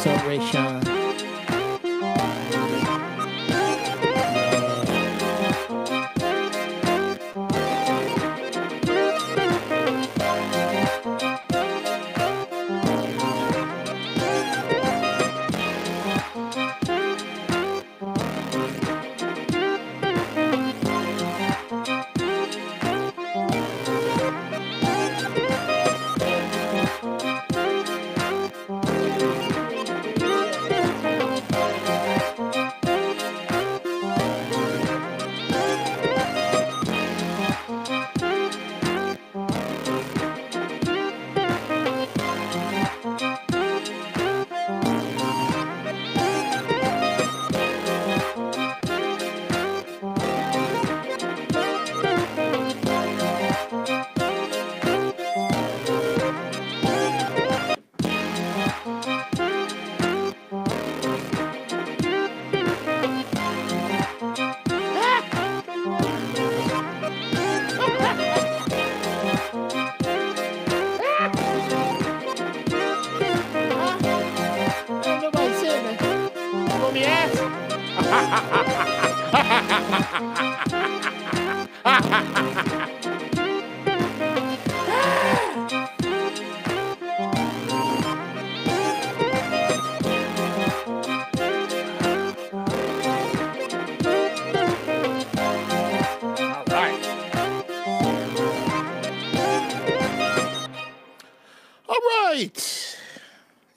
What's up, Ray Sean?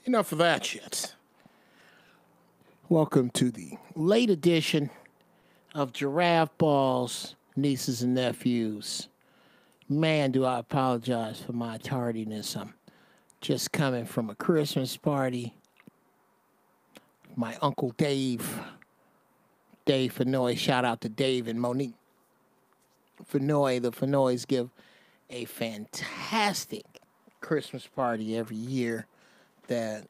Enough of that shit. Welcome to the late edition of Giraffe, Ballz, Nieces and Nephews. Man, do I apologize for my tardiness. I'm just coming from a Christmas party. My Uncle Dave Fenoy, shout out to Dave and Monique Fenoy. The Fenoys give a fantastic Christmas party every year that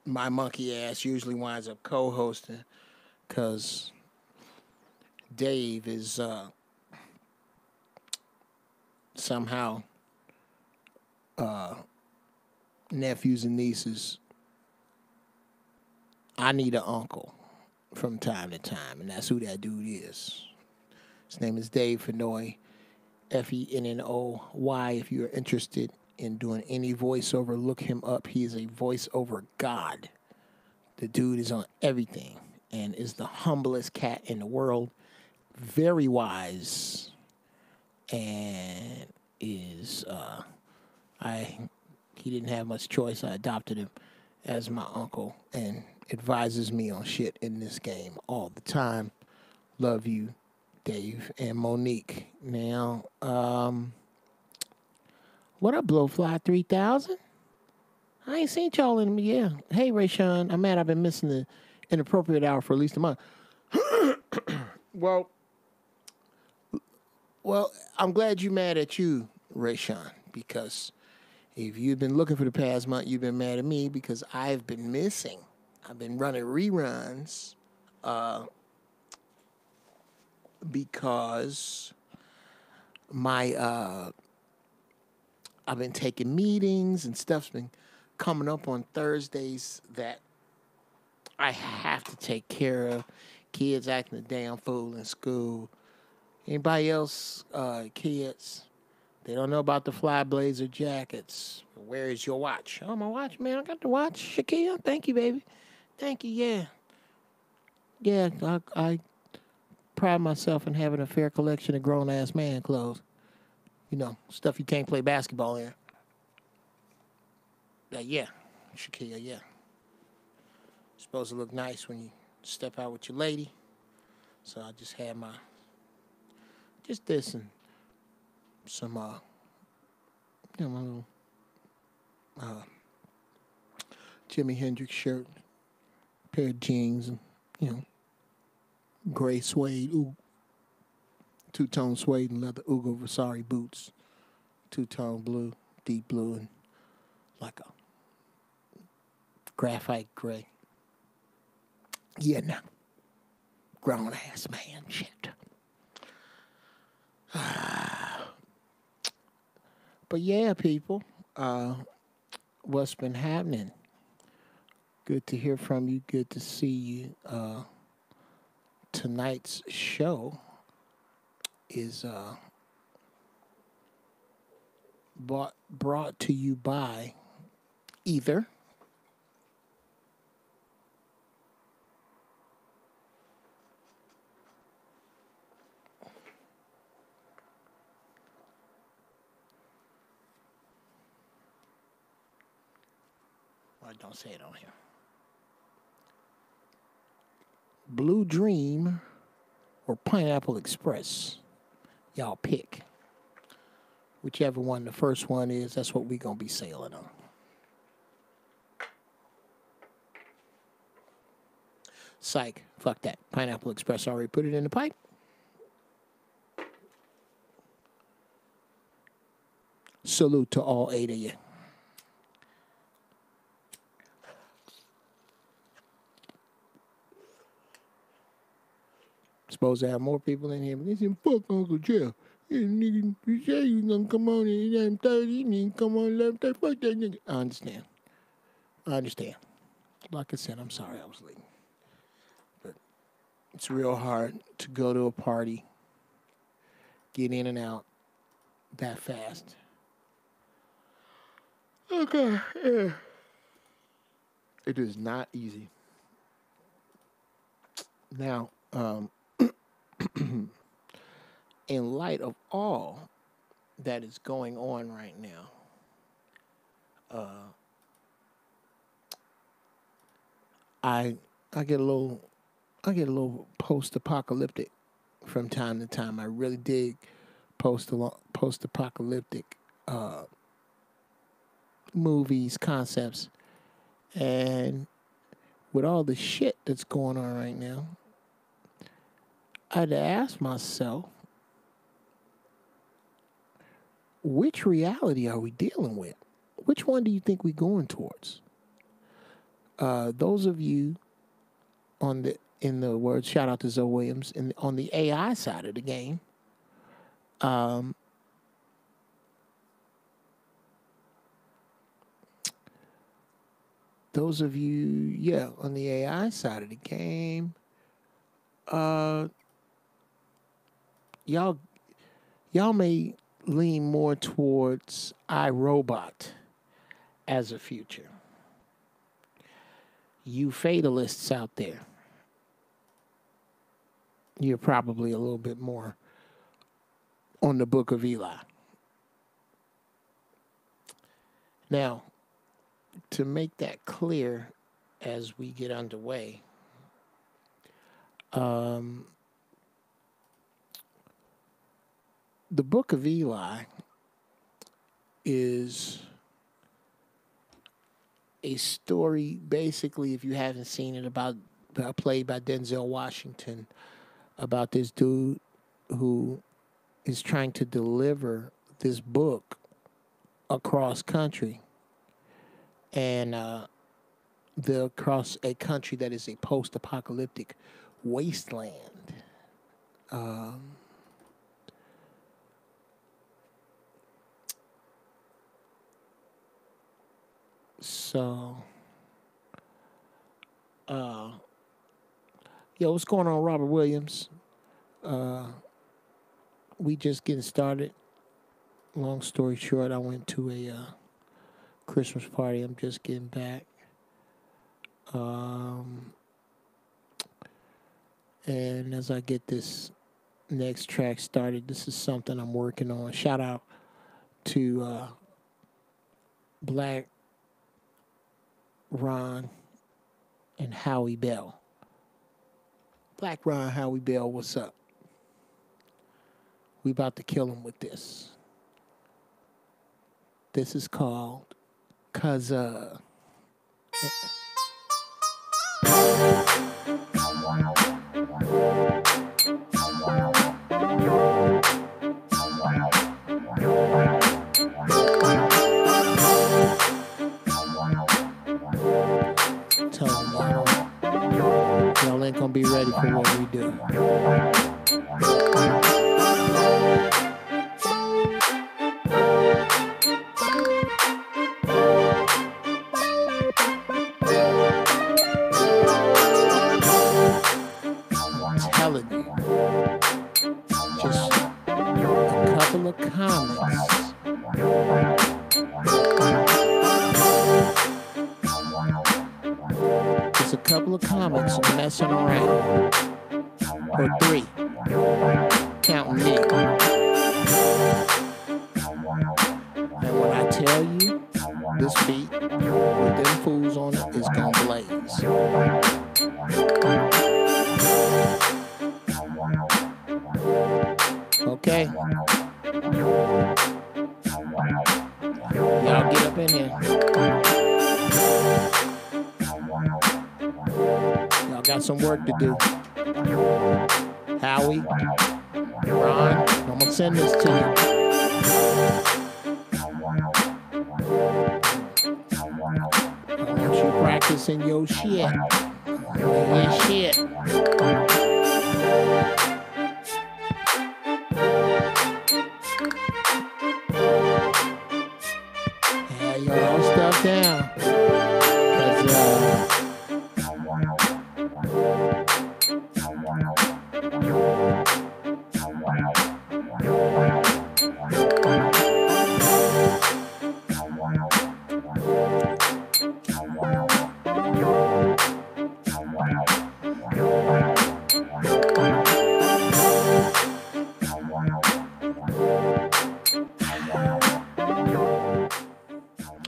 my monkey ass usually winds up co-hosting because Dave is somehow nephews and nieces. I need an uncle from time to time, and that's who that dude is. His name is Dave Fenoy, Fennoy. If you're interested in doing any voiceover, look him up. He is a voiceover god. The dude is on everything and is the humblest cat in the world. Very wise, and is he didn't have much choice. I adopted him as my uncle and advises me on shit in this game all the time. Love you, Dave and Monique. Now, what up, Blowfly 3000? I ain't seen y'all in a year. Hey, Ray Sean, I'm mad I've been missing the inappropriate hour for at least a month. Well, I'm glad you mad at you, Ray Sean, because if you've been looking for the past month, you've been mad at me because I've been missing. I've been running reruns because I've been taking meetings and stuff's been coming up on Thursdays that I have to take care of. Kids acting a damn fool in school. Anybody else, kids, they don't know about the fly blazer jackets. Where is your watch? Oh, my watch, man. I got the watch. Shakia, thank you, baby. Thank you, yeah. Yeah, I pride myself in having a fair collection of grown-ass man clothes. You know, stuff you can't play basketball in. Yeah, Shakia, yeah. Supposed to look nice when you step out with your lady. So I just had just this and some, my little Jimi Hendrix shirt, pair of jeans, and, gray suede, two-tone suede and leather Ugo Vasari boots, two-tone blue, deep blue, and like a graphite gray. Yeah, no. Grown-ass man shit. But yeah, people, what's been happening? Good to hear from you. Good to see you. Tonight's show is brought to you by either don't say it on here. Blue Dream or Pineapple Express. Y'all pick. Whichever one the first one is, that's what we're going to be sailing on. Psych. Fuck that. Pineapple Express already put it in the pipe. Salute to all 8 of you. Supposed to have more people in here, but they said, fuck Uncle Jeff. Yeah, nigga, you say you gonna come on at 11:30, and then come on 11:30. Fuck that nigga. I understand. Like I said, I'm sorry I was late. But it's real hard to go to a party, get in and out that fast. Okay, yeah. It is not easy. Now, in light of all that is going on right now, I get a little post-apocalyptic from time to time. I really dig post-apocalyptic movies, concepts, and with all the shit that's going on right now, I had to ask myself, which reality are we dealing with? Which one do you think we're going towards? Those of you in the words, shout out to Zoe Williams, on the AI side of the game, those of you, on the AI side of the game, y'all may lean more towards iRobot as a future. You fatalists out there, you're probably a little bit more on the Book of Eli. Now, to make that clear as we get underway, the Book of Eli is a story, basically, if you haven't seen it, about played by Denzel Washington, about this dude who is trying to deliver this book across country, and across a country that is a post-apocalyptic wasteland. What's going on, Robert Williams? We just getting started. Long story short, I went to a Christmas party. I'm just getting back. And as I get this next track started, this is something I'm working on. Shout out to Black Ron and Howie Bell. Black Ron, Howie Bell, what's up? We about to kill him with this. This is called Cause tell them y'all ain't gonna be ready for what we do. couple of comments. There's a couple of comments messing around. Or 3. Counting me. And when I tell you, this beat with them fools on it is gonna blaze. Okay? Y'all get up in here. Y'all got some work to do. Howie, Ron, I'm gonna send this to you. I want you practicing your shit. Your shit. Have your stuff down.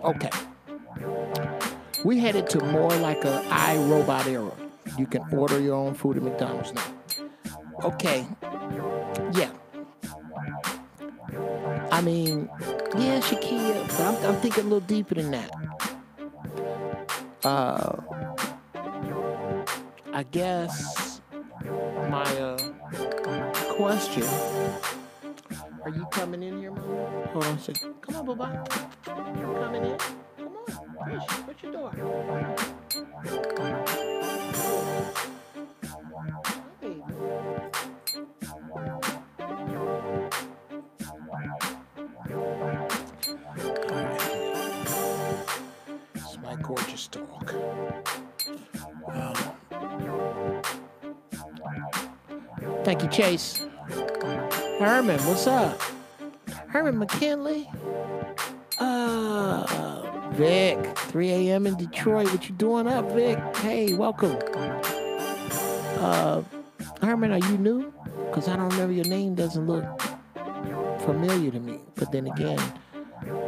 Okay. We headed to more like a iRobot era. You can order your own food at McDonald's now. Okay. Yeah. I mean, yeah, Shakia, but I'm thinking a little deeper than that. I guess my question, are you coming in here, Mama? Hold on a second. Come on, Baba. You coming in? Come on. Push. What you doing? Hey. It's my gorgeous dog. Thank you, Chase. Herman, what's up? Herman McKinley. Vic, 3 a.m. in Detroit. What you doing up, Vic? Hey, welcome. Herman, are you new? Because I don't remember your name. Doesn't look familiar to me. But then again,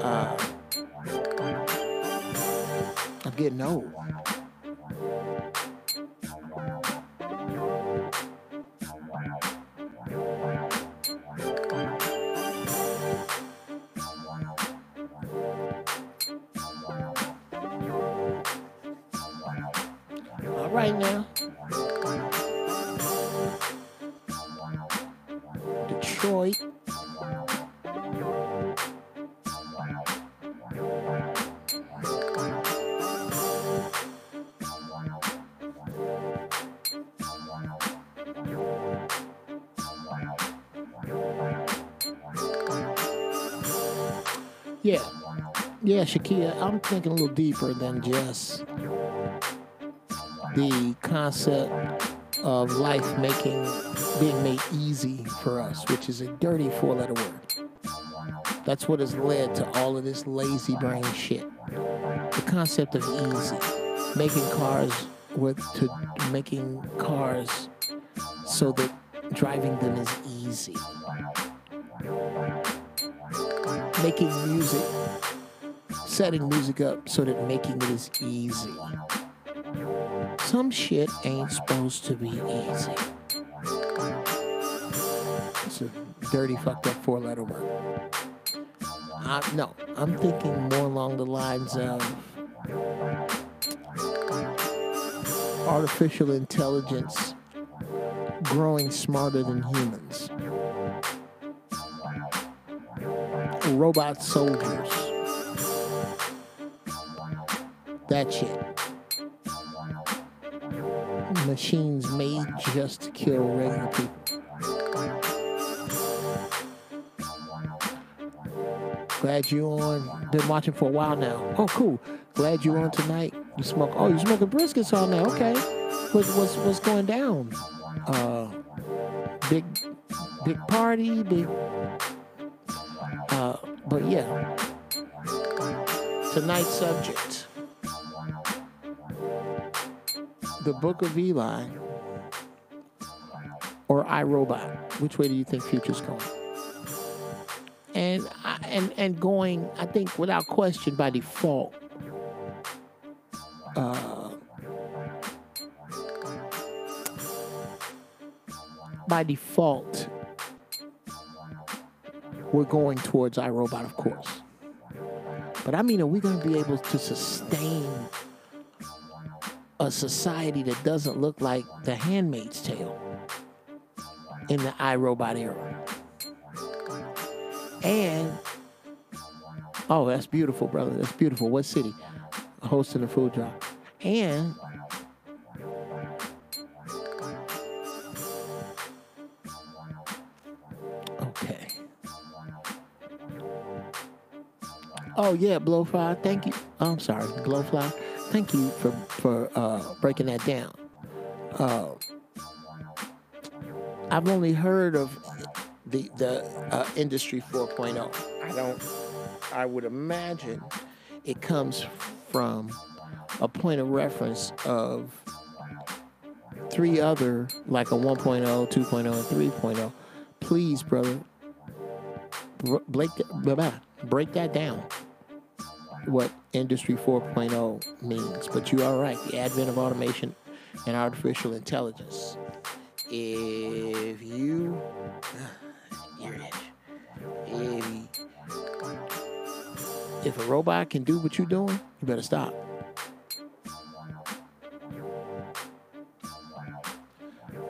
I'm getting old. All right now. Detroit. Yeah, Shakia, I'm thinking a little deeper than just the concept of life being made easy for us, which is a dirty 4-letter word. That's what has led to all of this lazy brain shit. The concept of easy, making cars so that driving them is easy. Making music, setting music up so that making it is easy. Some shit ain't supposed to be easy. It's a dirty, fucked up 4-letter word. No, I'm thinking more along the lines of artificial intelligence growing smarter than humans. Robot soldiers. That shit. Machines made just to kill regular people. Glad you on. Been watching for a while now. Oh, cool. Glad you on tonight. You smoking briskets all now. Okay. What's going down? Big party, big But yeah, tonight's subject, the Book of Eli or iRobot. Which way do you think future's going? And going, I think without question by default, we're going towards iRobot, of course. But I mean, are we going to be able to sustain a society that doesn't look like The Handmaid's Tale in the iRobot era? And, oh, that's beautiful, brother. That's beautiful. What city? Hosting a food drop. And okay. Oh yeah, Blowfly. Thank you. Oh, I'm sorry, Blowfly. Thank you for breaking that down. I've only heard of the Industry 4.0. I would imagine it comes from a point of reference of three other, like a 1.0, 2.0, and 3.0. Please, brother, break that down, what Industry 4.0 means. But you are right, the advent of automation and artificial intelligence. If you... If a robot can do what you're doing, you better stop.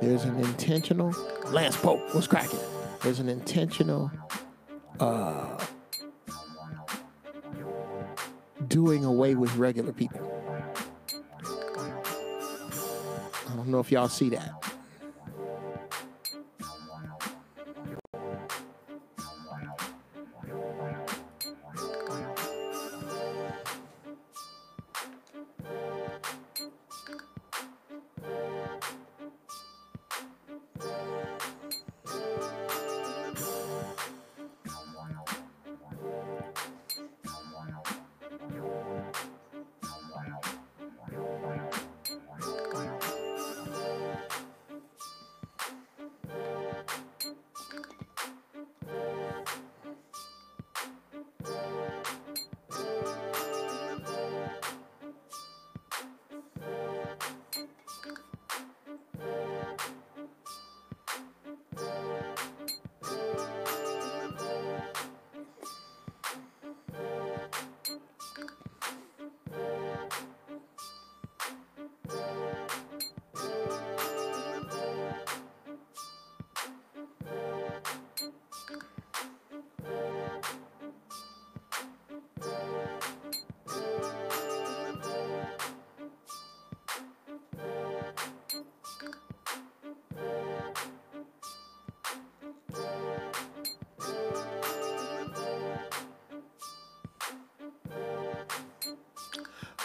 There's an intentional... Lance Pope, what's cracking? There's an intentional doing away with regular people. I don't know if y'all see that.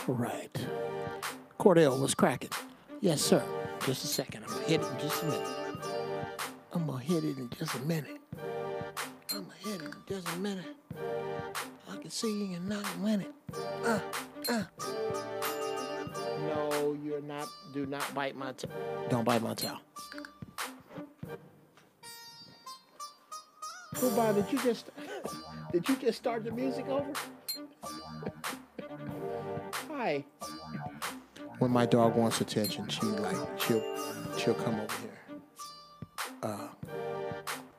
Right. Cordell, what's cracking? Yes, sir. Just a second. I'm going to hit it in just a minute. I can see you in 9 minutes. No, you're not. Do not bite my tail. Don't bite my tail. Goodbye, did you just start the music over? Hi. When my dog wants attention, she'll come over here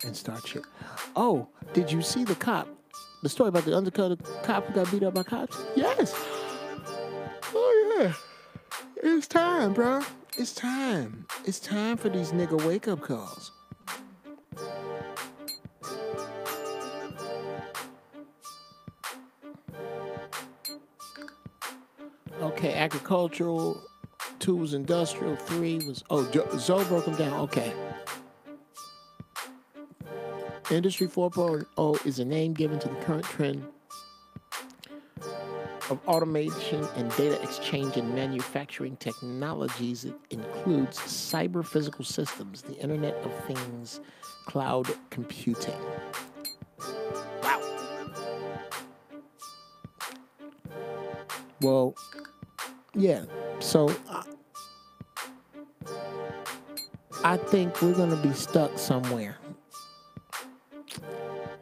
and start shit. Oh, did you see the cop? The story about the undercover cop who got beat up by cops? Yes. Oh yeah. It's time, bro. It's time. It's time for these nigga wake up calls. Okay, agricultural, 2 was industrial, 3 was... Oh, Zoe broke them down. Okay. Industry 4.0 is a name given to the current trend of automation and data exchange in manufacturing technologies. It includes cyber-physical systems, the Internet of Things, cloud computing. Wow. Well, yeah. So I think we're gonna be stuck somewhere.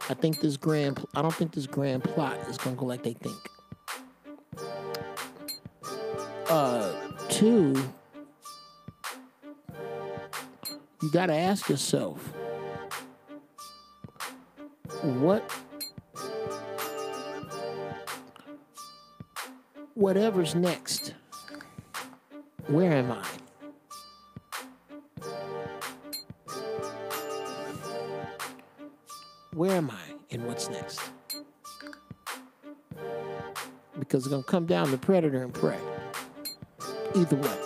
I don't think this grand plot is gonna go like they think. Two, you gotta ask yourself, whatever's next, where am I? Where am I and what's next? Because it's going to come down to predator and prey. Either way.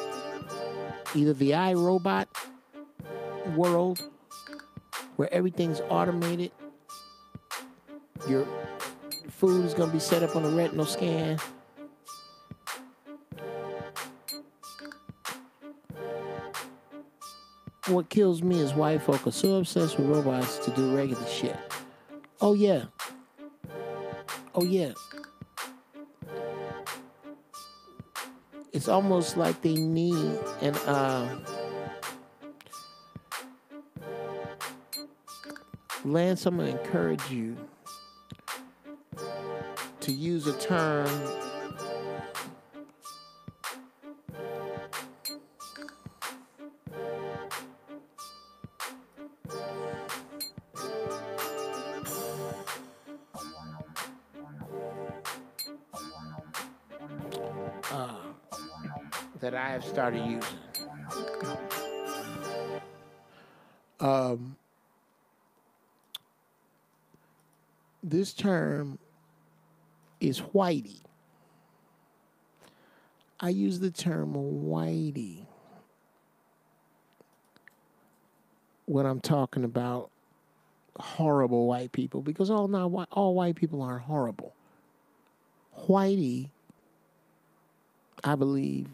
Either the iRobot world, where everything's automated, your food is going to be set up on a retinal scan. What kills me is white folk are so obsessed with robots to do regular shit. Oh, yeah. Oh, yeah. It's almost like they need Lance, I'm going to encourage you to use a term that I have started using. This term is whitey. I use the term whitey when I'm talking about horrible white people, because all white people aren't horrible. Whitey, I believe,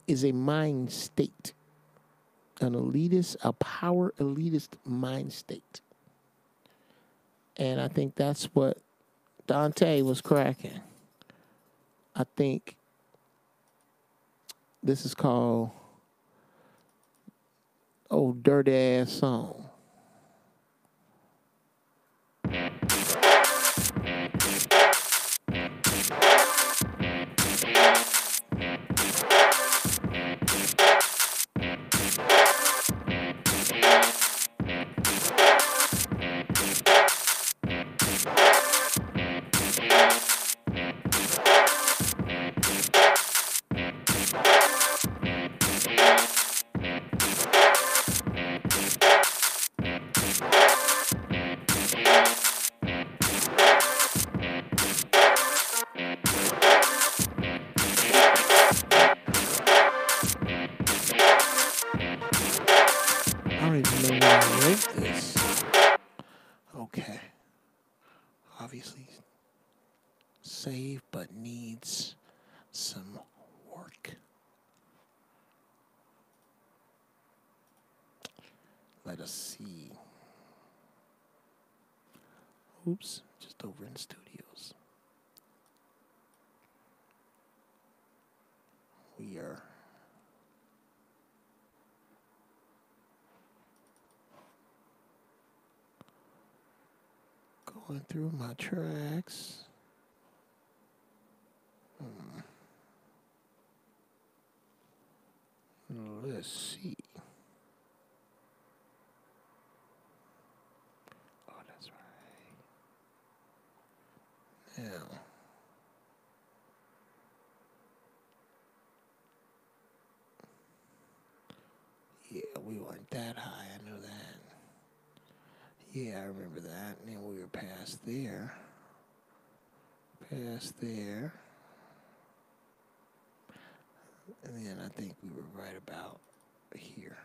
is a mind state, a power elitist mind state. And I think that's what Dante was cracking. I think this is called Old Dirty Ass Song. I don't even know where I wrote this. Okay. Obviously saved, but needs some work. Let us see. Oops, just over in studios. We are going through my tracks. Let's see. Oh, that's right. Now. Yeah, we weren't that high. I know that. Yeah, I remember that. And then we were past there. Past there. And then I think we were right about here.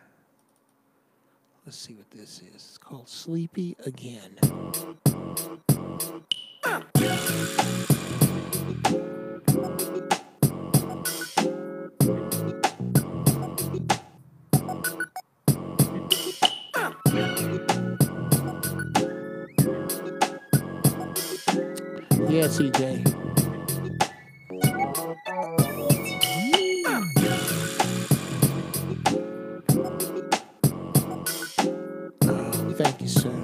Let's see what this is. It's called Sleepy Again. Yeah, CJ. Thank you, sir.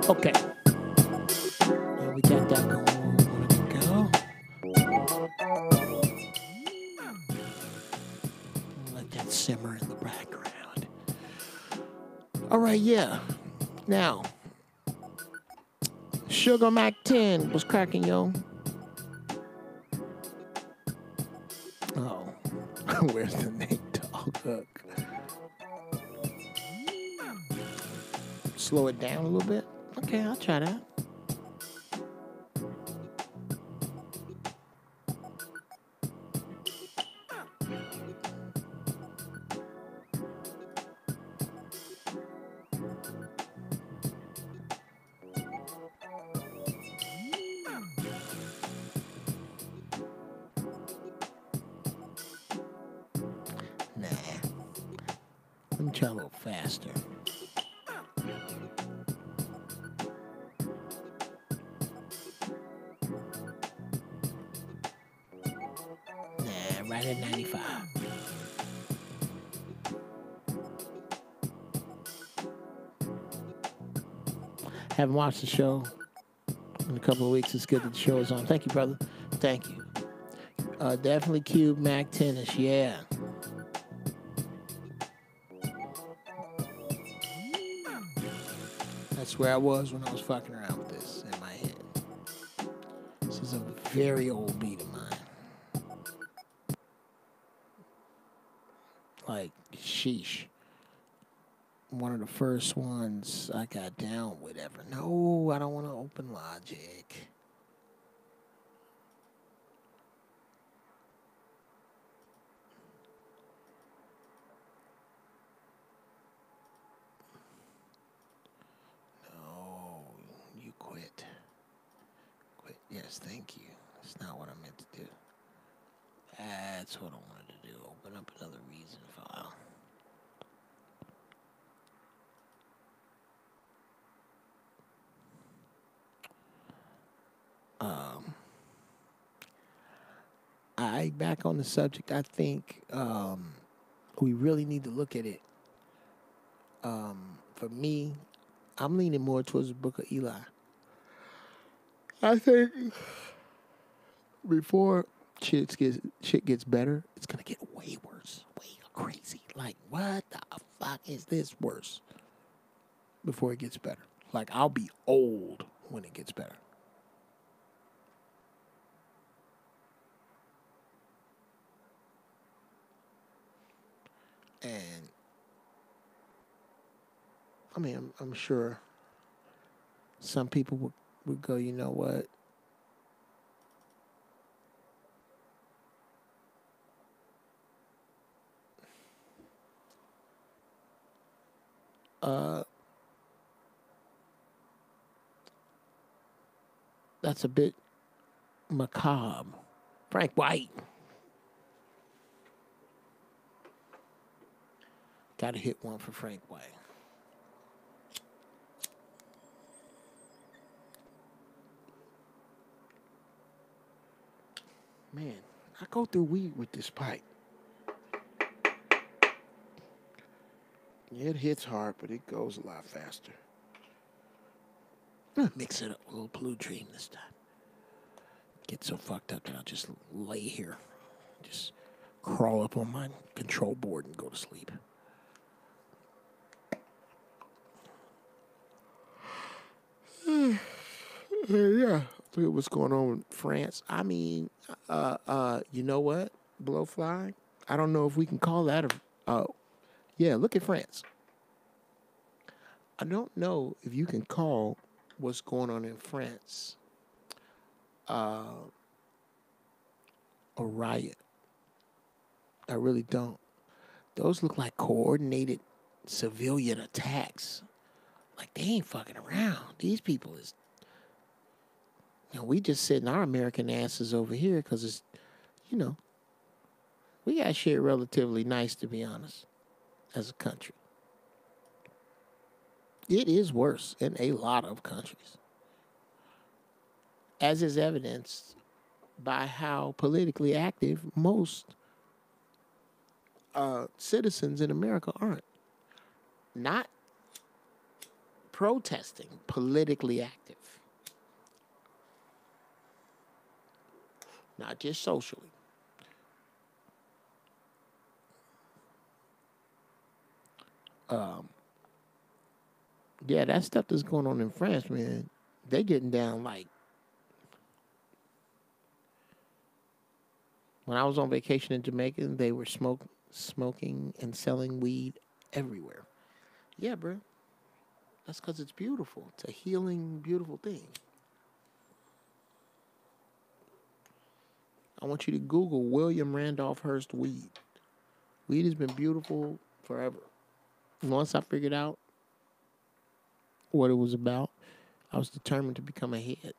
Okay. Well, we got that going where we wanted to go. Let that simmer in the background. All right, yeah. Now, Sugar Mac 10 was cracking, yo. Oh, where's the Nate Dogg hook? Slow it down a little bit. Okay, I'll try that. Nah. Let me try a little faster. Nah, right at 95. Haven't watched the show in a couple of weeks. It's good that the show is on. Thank you, brother. Thank you. Definitely Cube Mac Tennis, yeah. That's where I was when I was fucking around with this in my head. This is a very old beat of mine. Like, sheesh. One of the first ones I got down with ever. No, I don't want to open Logic. No, you quit. Quit. Yes, thank you. That's not what I meant to do. That's what I wanted to do. Open up another reason file. Back on the subject, I think we really need to look at it. For me, I'm leaning more towards the Book of Eli. I think before shit gets better, it's gonna get way worse, way crazy. Like, what the fuck is this worse? Before it gets better, like I'll be old when it gets better. And I mean, I'm sure some people we go, you know what? Uh, that's a bit macabre. Frank White. Gotta hit one for Frank White. Man, I go through weed with this pipe. It hits hard, but it goes a lot faster. Mix it up with a little Blue Dream this time. Get so fucked up that I'll just lay here. Just crawl up on my control board and go to sleep. Yeah. Look at what's going on in France. I mean, you know what? Blowfly? I don't know if we can call that yeah, look at France. I don't know if you can call what's going on in France a riot. I really don't. Those look like coordinated civilian attacks. Like, they ain't fucking around. These people is, we just sitting our American asses over here because it's, we got shit relatively nice, to be honest, as a country. It is worse in a lot of countries, as is evidenced by how politically active most citizens in America aren't. Not protesting, politically active. Not just socially. Yeah, that stuff that's going on in France, man, they getting down like, when I was on vacation in Jamaica, they were smoking and selling weed everywhere. Yeah, bro. That's because it's beautiful. It's a healing, beautiful thing. I want you to Google William Randolph Hearst weed. Weed has been beautiful forever. Once I figured out what it was about, I was determined to become a head.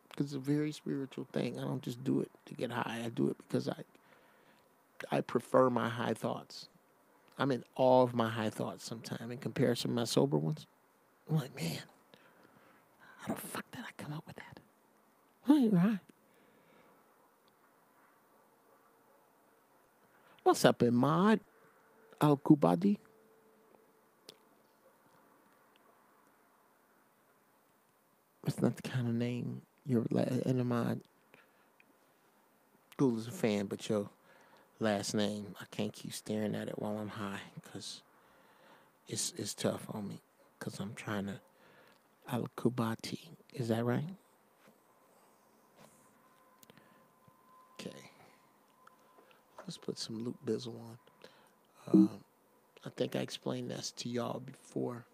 Because it's a very spiritual thing. I don't just do it to get high. I do it because I prefer my high thoughts. I'm in awe of my high thoughts sometimes in comparison to my sober ones. I'm like, man, how the fuck did I come up with that? Oh, you're high. What's up, Imad Al-Kubadi? It's not the kind of name you're Imad. Google's a fan, but your last name, I can't keep staring at it while I'm high because it's tough on me because I'm trying to Al-Kubati. Is that right? Okay. Let's put some Luke Bizzle on. I think I explained this to y'all before.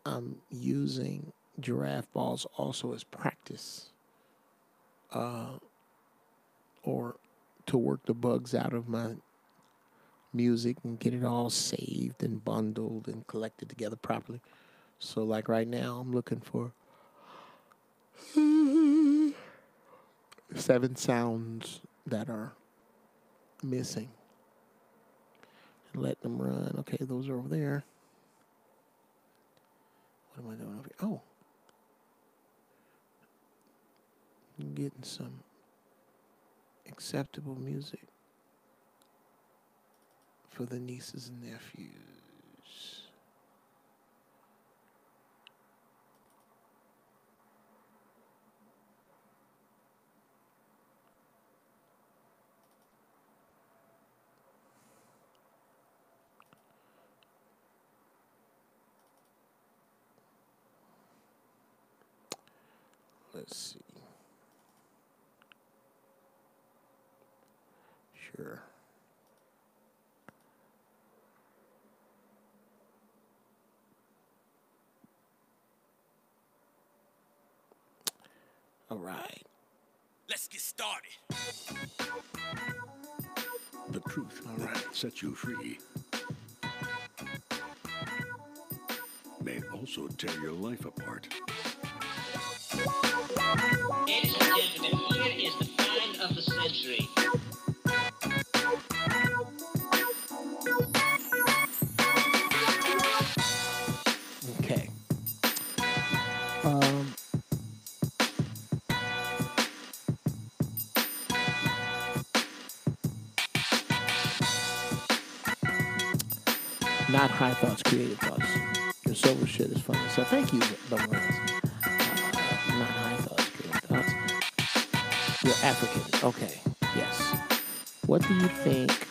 I'm using Giraffe Ballz also as practice or to work the bugs out of my music and get it all saved and bundled and collected together properly. So like right now I'm looking for 7 sounds that are missing and let them run. Okay, those are over there. What am I doing over here? Oh. I'm getting some acceptable music for the nieces and nephews. Let's see. Sure. All right. Let's get started. The truth that sets you free may also tear your life apart. Ladies and gentlemen, here is the find of the century. Okay. Not high thoughts, creative thoughts. Your sober shit is funny. So thank you, Ballz. Not high thoughts, creative thoughts. You're African. Okay. Yes. What do you think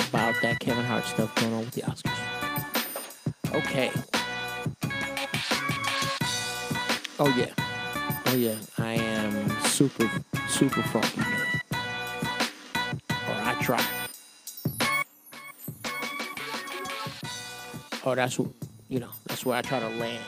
about that Kevin Hart stuff going on with the Oscars? Okay. Oh yeah. Oh yeah. I am super funky, man. Or I try. Oh, that's what, that's where I try to land.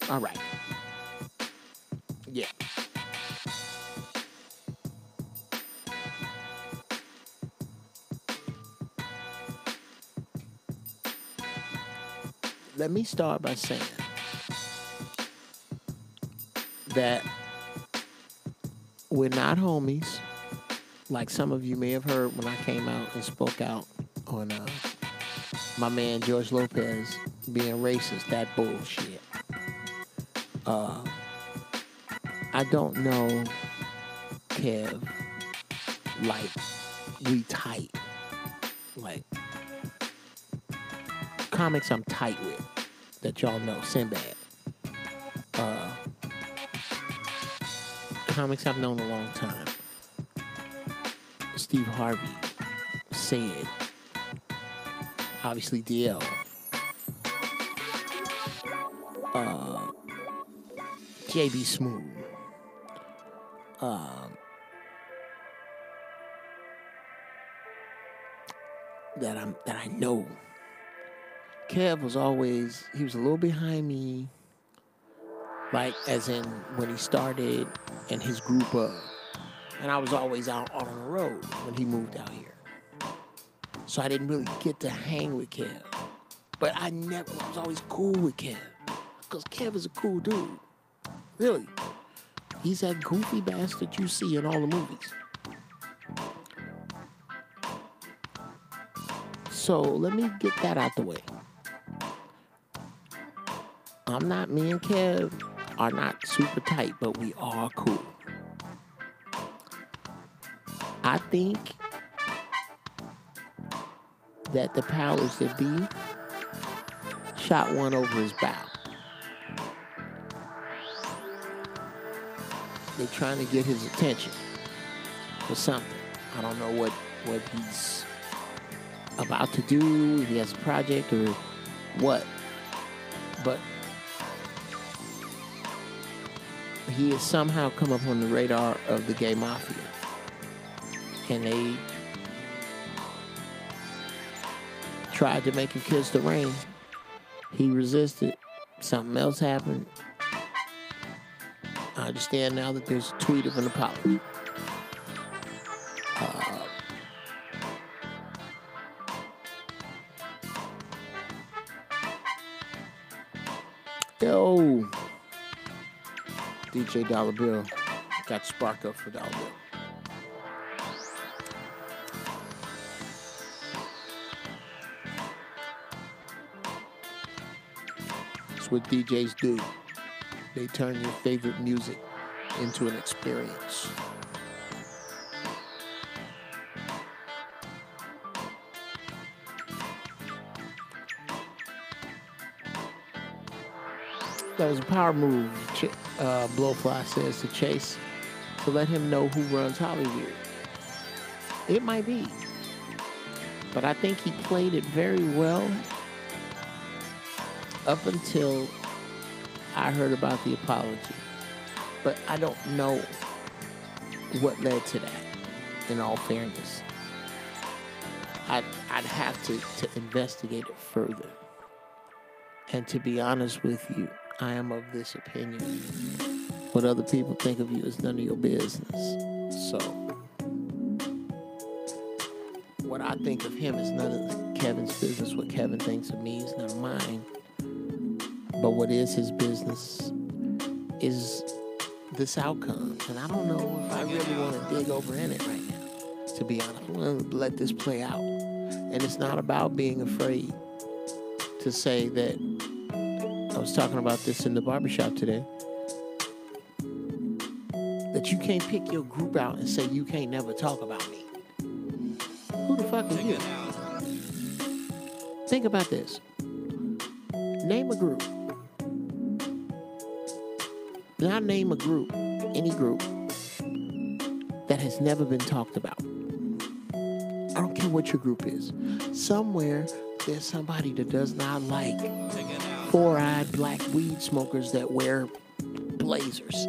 All right. Yeah. Let me start by saying that we're not homies, like some of you may have heard when I came out and spoke out on my man George Lopez being racist. That bullshit. I don't know, Kev, like, we tight. Like, comics I'm tight with, that y'all know, Sinbad. Comics I've known a long time. Steve Harvey, Sid, obviously DL. JB Smooth. That I know. Kev was always, he was a little behind me, like as in when he started and his group of, and I was always out on the road when he moved out here. So I didn't really get to hang with Kev. But I was always cool with Kev. Because Kev is a cool dude. Really. He's that goofy bastard you see in all the movies. So let me get that out the way. Me and Kev are not super tight, but we are cool. I think that the powers that be shot one over his bow. They're trying to get his attention for something. I don't know what he's about to do, if he has a project or what. But he has somehow come up on the radar of the gay mafia. And they tried to make him kiss the ring. He resisted. Something else happened. I understand now that there's a tweet of an apology. Yo, DJ Dollar Bill got spark up for Dollar Bill. That's what DJs do. They turn your favorite music into an experience. That was a power move, Blowfly says to Chase, to let him know who runs Hollywood. It might be. But I think he played it very well up until I heard about the apology. But I don't know what led to that, in all fairness. I'd have to investigate it further. And to be honest with you, I am of this opinion. What other people think of you is none of your business. So, what I think of him is none of Kevin's business. What Kevin thinks of me is none of mine. But what is his business is this outcome. And I don't know if I really want to dig over in it right now, to be honest. I'm going to let this play out. And it's not about being afraid to say that. I was talking about this in the barbershop today. That you can't pick your group out and say you can't never talk about me. Who the fuck are you? Think about this. Name a group. Now name a group, any group, that has never been talked about. I don't care what your group is. Somewhere there's somebody that does not like four-eyed black weed smokers that wear blazers.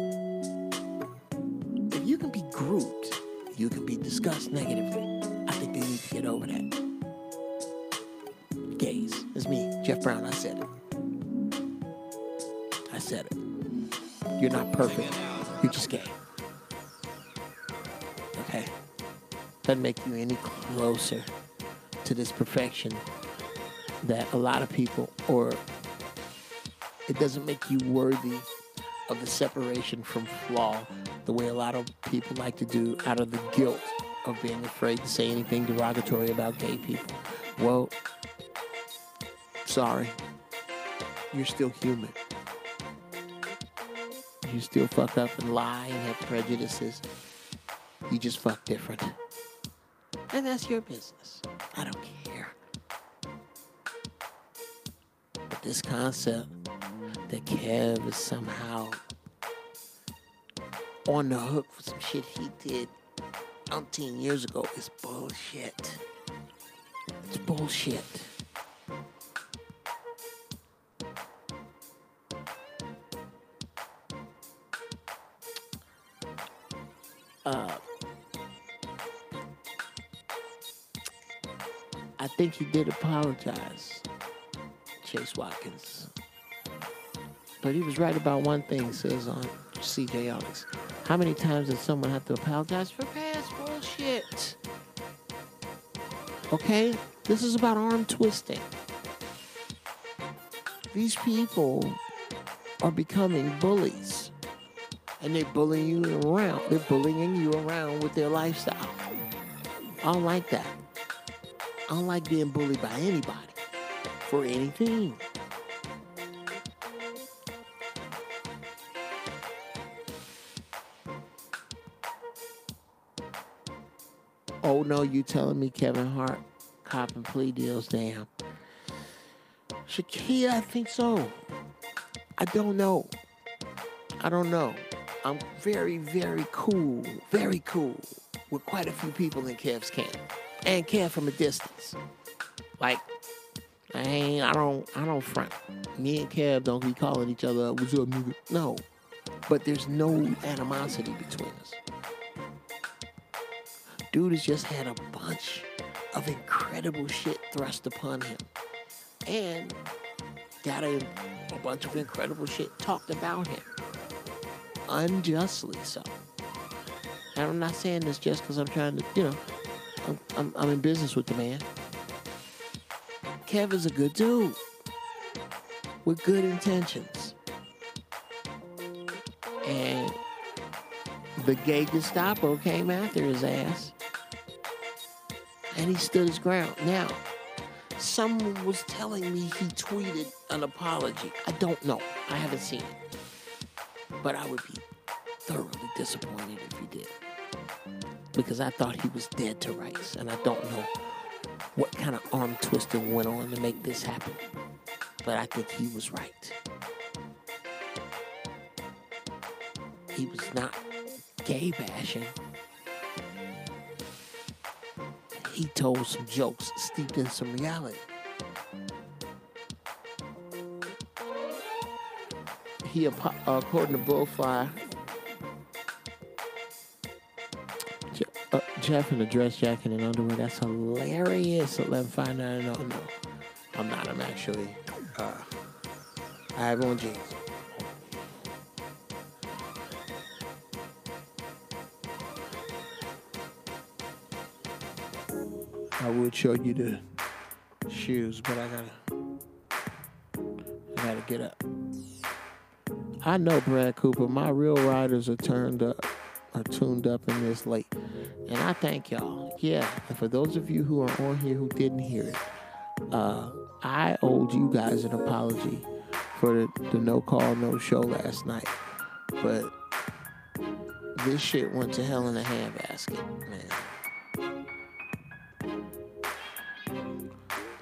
If you can be grouped, you can be discussed negatively. I think they need to get over that. Gays. It's me, Jeff Brown. I said it. I said it. You're not perfect. You're just gay. Okay? Doesn't make you any closer to this perfection that a lot of people, or it doesn't make you worthy of the separation from flaw the way a lot of people like to do out of the guilt of being afraid to say anything derogatory about gay people. Well, sorry. You're still human. You still fuck up and lie and have prejudices. You just fuck different. And that's your business. I don't care. But this concept that Kev is somehow on the hook for some shit he did umpteen years ago is bullshit. It's bullshit. I think he did apologize, Chase Watkins. But he was right about one thing, says on CJ Alex. How many times does someone have to apologize for past bullshit? Okay? This is about arm twisting. These people are becoming bullies. And they're bullying you around. They're bullying you around with their lifestyle. I don't like that. I don't like being bullied by anybody for anything. Oh no, you telling me Kevin Hart copping plea deals? Damn. Shakia, I think so. I don't know. I'm very, very cool with quite a few people in Kev's camp. And Kev from a distance. Like, I don't front. Me and Kev don't be calling each other, what's up, nigga? No. But there's no animosity between us. Dude has just had a bunch of incredible shit thrust upon him. And got a bunch of incredible shit talked about him. Unjustly so. And I'm not saying this just because I'm trying to, I'm in business with the man. Kev is a good dude with good intentions. And the gay Gestapo came after his ass. And he stood his ground. Now, someone was telling me he tweeted an apology. I don't know. I haven't seen it. But I would be thoroughly disappointed if he did. Because I thought he was dead to rights. And I don't know what kind of arm twisting went on to make this happen. But I think he was right. He was not gay bashing. He told some jokes steeped in some reality. He, according to Bullfly, Jeff in a dress jacket and underwear. That's hilarious. 1159. No, I'm not. I'm actually. I have on jeans. I would show you the shoes, but I gotta get up. I know, Brad Cooper, my real riders are tuned up in this late. And I thank y'all. Yeah, and for those of you who are on here who didn't hear it, I owed you guys an apology for the no call, no show last night. But this shit went to hell in a handbasket, man.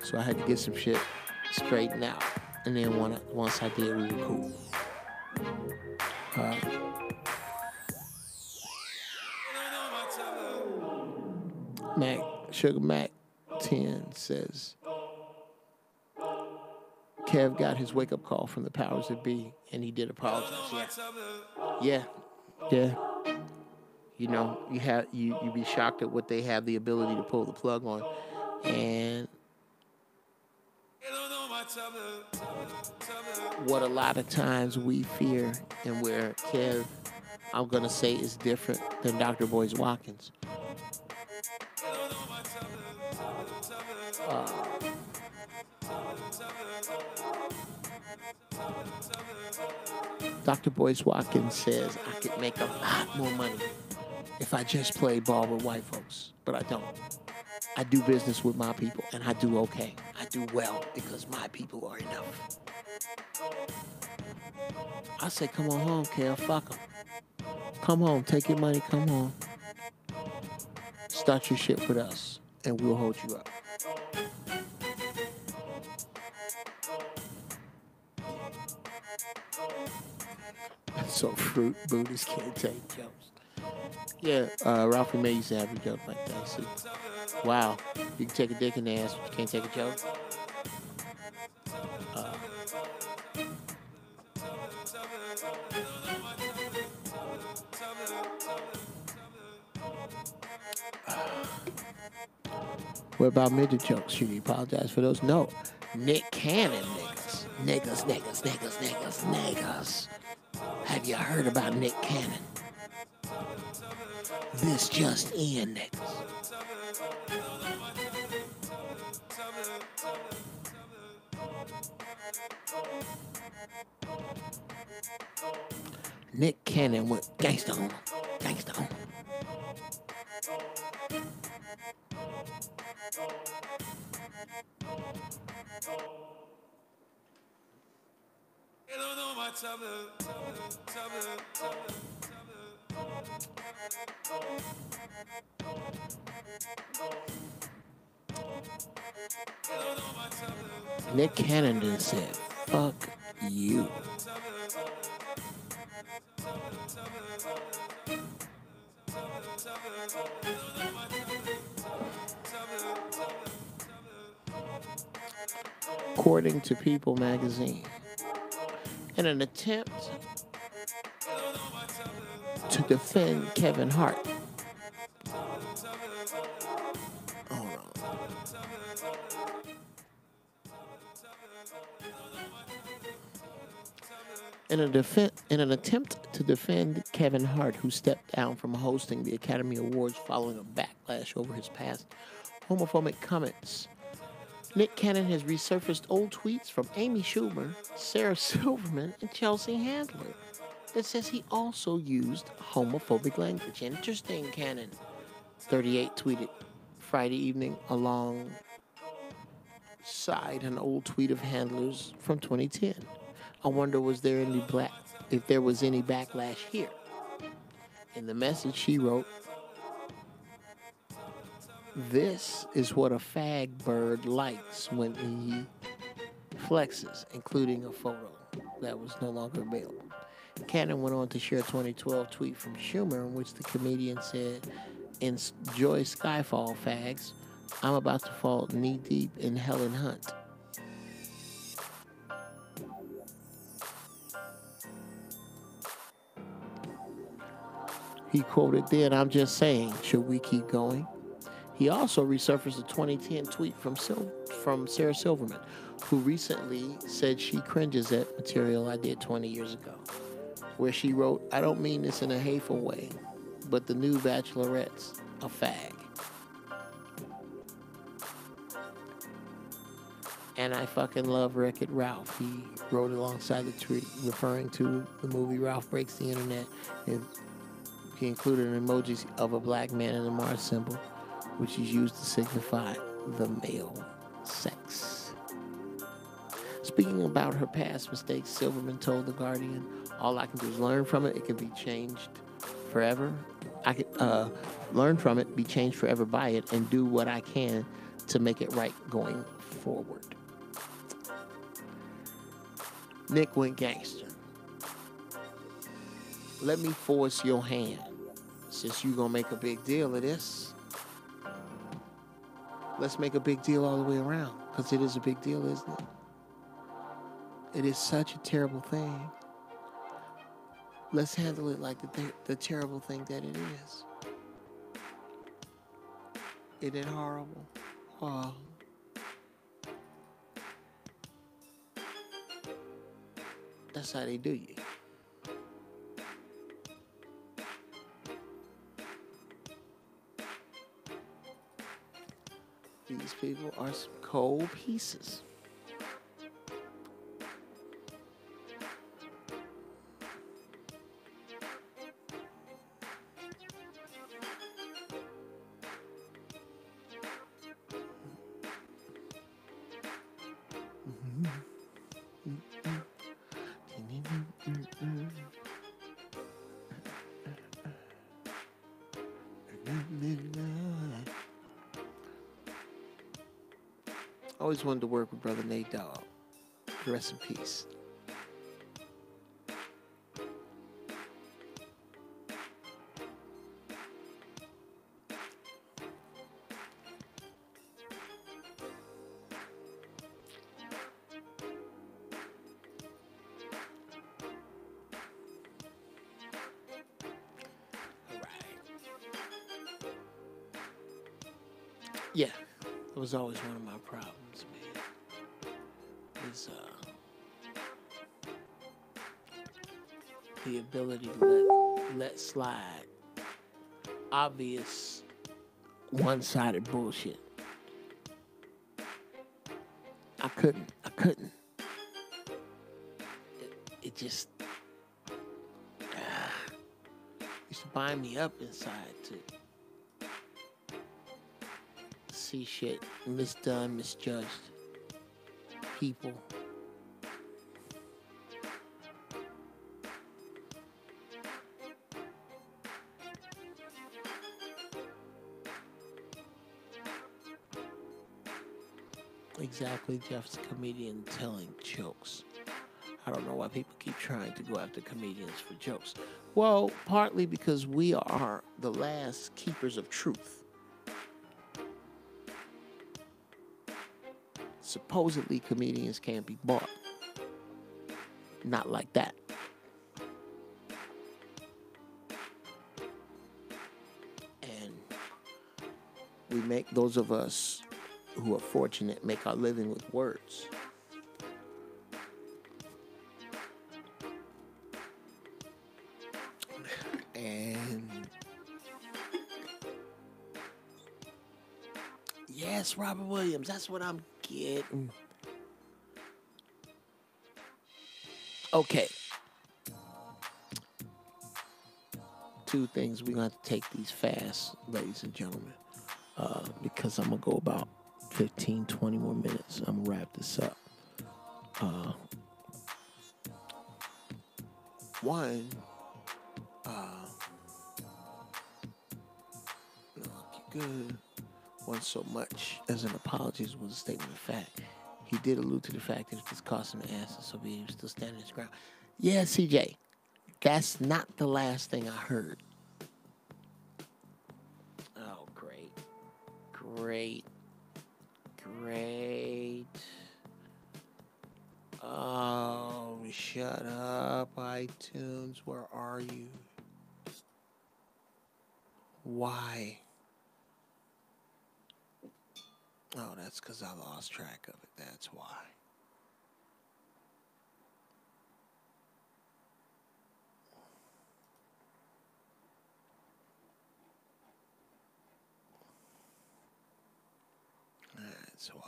So I had to get some shit straightened out. And then once I did, we were cool. Sugar Mac 10 says, Kev got his wake-up call from the powers that be, and he did apologize. Yeah. You know, you be shocked at what they have the ability to pull the plug on. And what a lot of times we fear, and where Kev, I'm going to say, is different than Dr. Boyce Watkins. Dr. Boyce Watkins says I could make a lot more money if I just play ball with white folks, but I don't. I do business with my people, and I do okay. I do well because my people are enough. I say, come on home, Kev. Fuck them. Come home. Take your money. Come home. Start your shit with us, and we'll hold you up. So fruit Buddhists can't take jokes. Yeah, Ralphie May used to have a joke like that. See? Wow, you can take a dick in the ass, but you can't take a joke. What about midget jokes? Should he apologize for those? No. Nick Cannon, niggas. Niggas. Have you heard about Nick Cannon? This just in, niggas. Nick Cannon went gangsta on him. Nick Cannon then said, fuck you. According to People magazine, in an attempt to defend Kevin Hart. Hold on. In an attempt to defend Kevin Hart, who stepped down from hosting the Academy Awards following a backlash over his past homophobic comments, Nick Cannon has resurfaced old tweets from Amy Schumer, Sarah Silverman, and Chelsea Handler that says he also used homophobic language. Interesting, Cannon. 38 tweeted Friday evening alongside an old tweet of Handler's from 2010. I wonder if there was any backlash here. In the message she wrote, this is what a fag bird likes when he flexes, including a photo that was no longer available. Cannon went on to share a 2012 tweet from Schumer in which the comedian said, enjoy Skyfall, fags. I'm about to fall knee-deep in Helen Hunt. He quoted then, "I'm just saying, should we keep going?" He also resurfaced a 2010 tweet from Sarah Silverman, who recently said she cringes at material I did 20 years ago, where she wrote, "I don't mean this in a hateful way, but the new Bachelorette's a fag." And I fucking love Wreck-It Ralph. He wrote alongside the tweet referring to the movie Ralph Breaks the Internet. And he included an emoji of a black man and a Mars symbol, which is used to signify the male sex. Speaking about her past mistakes, Silverman told The Guardian, "All I can do is learn from it. It can be changed forever. I can learn from it, be changed forever by it, and do what I can to make it right going forward." Nick went gangster. "Let me force your hand. Since you gonna make a big deal of this, let's make a big deal all the way around. Because it is a big deal, isn't it? It is such a terrible thing. Let's handle it like the terrible thing that it is. Isn't it horrible? Oh. That's how they do you. These people are some cold pieces. Always wanted to work with Brother Nate Dogg. Rest in peace. Yeah, it was always one of my problems, man. Is the ability to let slide obvious one-sided bullshit. I couldn't. It just used to bind me up inside to see shit misdone, misjudged people. Exactly, Jeff's a comedian telling jokes. I don't know why people keep trying to go after comedians for jokes. Well, partly because we are the last keepers of truth. Supposedly, comedians can't be bought. Not like that. And we make, those of us who are fortunate, make our living with words. And yes, Robert Williams, that's what I'm getting. Okay. Two things. We're going to have to take these fast, ladies and gentlemen, because I'm going to go about 15, 20 more minutes. I'm going to wrap this up. One, good. One, so much as an apology was a statement of fact. He did allude to the fact that if this cost him an answer, so he was still standing his ground. Yeah, CJ, that's not the last thing I heard. Oh, great. Oh, shut up, iTunes. Where are you? why. Oh, that's because I lost track of it. That's why. That's why.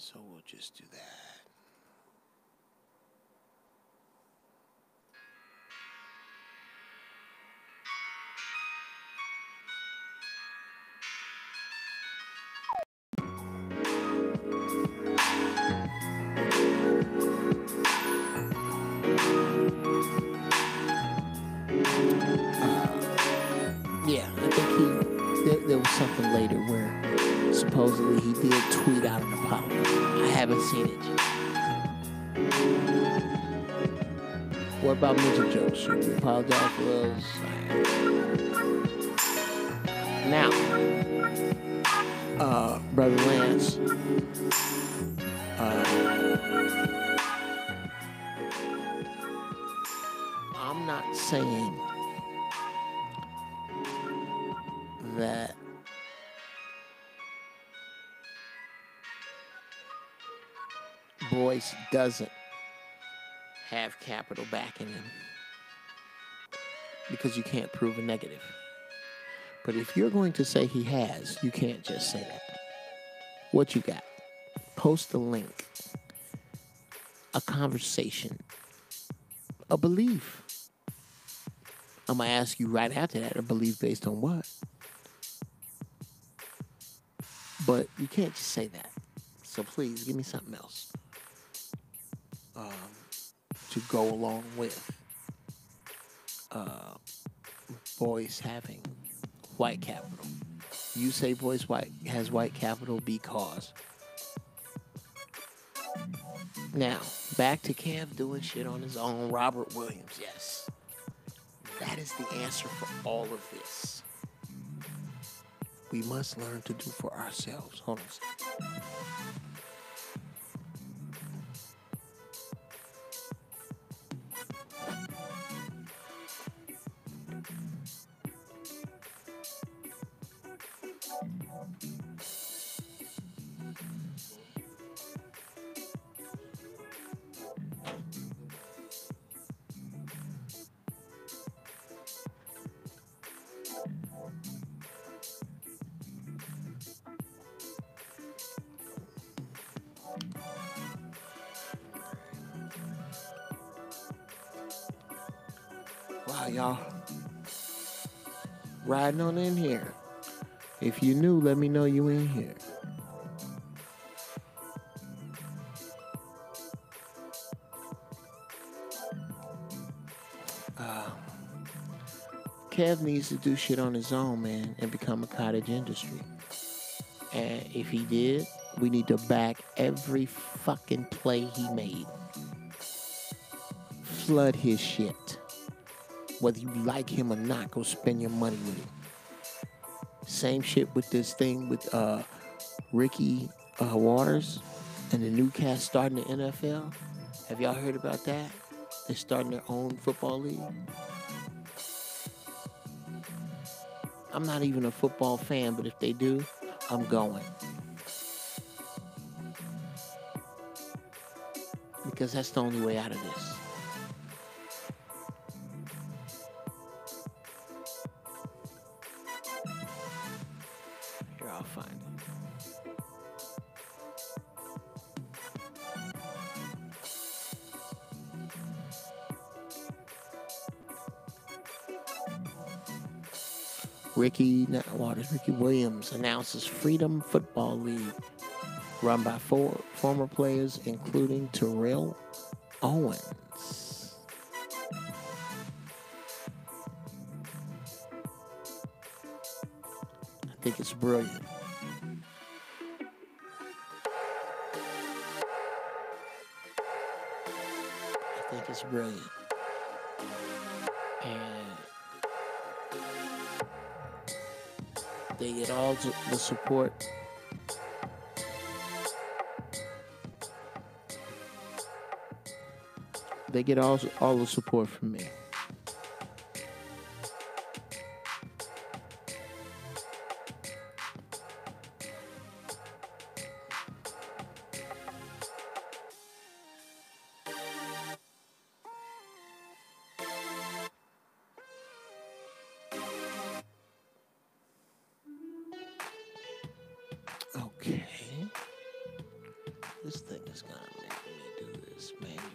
So we'll just do that. Yeah, I think there was something later where supposedly he did tweet out an apology. I haven't seen it yet. What about mental jokes? Should we apologize for those? Now, Brother Lance, I'm not saying that Boyce doesn't have capital backing him because you can't prove a negative. But if you're going to say he has, you can't just say that. What you got? Post a link, a conversation, a belief. I'm going to ask you right after that, a belief based on what? But you can't just say that. So please, give me something else to go along with Boyce having white capital. You say Boyce has white capital because. Now, back to Kev doing shit on his own. Robert Williams, yes. That is the answer for all of this. We must learn to do for ourselves. Hold on a second. Wow, y'all. Riding on in here. If you knew, let me know you in here. Kev needs to do shit on his own, man, and become a cottage industry. And if he did, we need to back every fucking play he made. Flood his shit. Whether you like him or not, go spend your money with him. Same shit with this thing with Ricky Waters and the new cast starting the NFL. Have y'all heard about that? They're starting their own football league. I'm not even a football fan, but if they do, I'm going. Because that's the only way out of this. Here, I'll find it. Ricky Williams announces Freedom Football League, run by 4 former players, including Terrell Owens. I think it's brilliant. And They get all the support. They get all the support from me. Okay. This thing is gonna make me do this manually.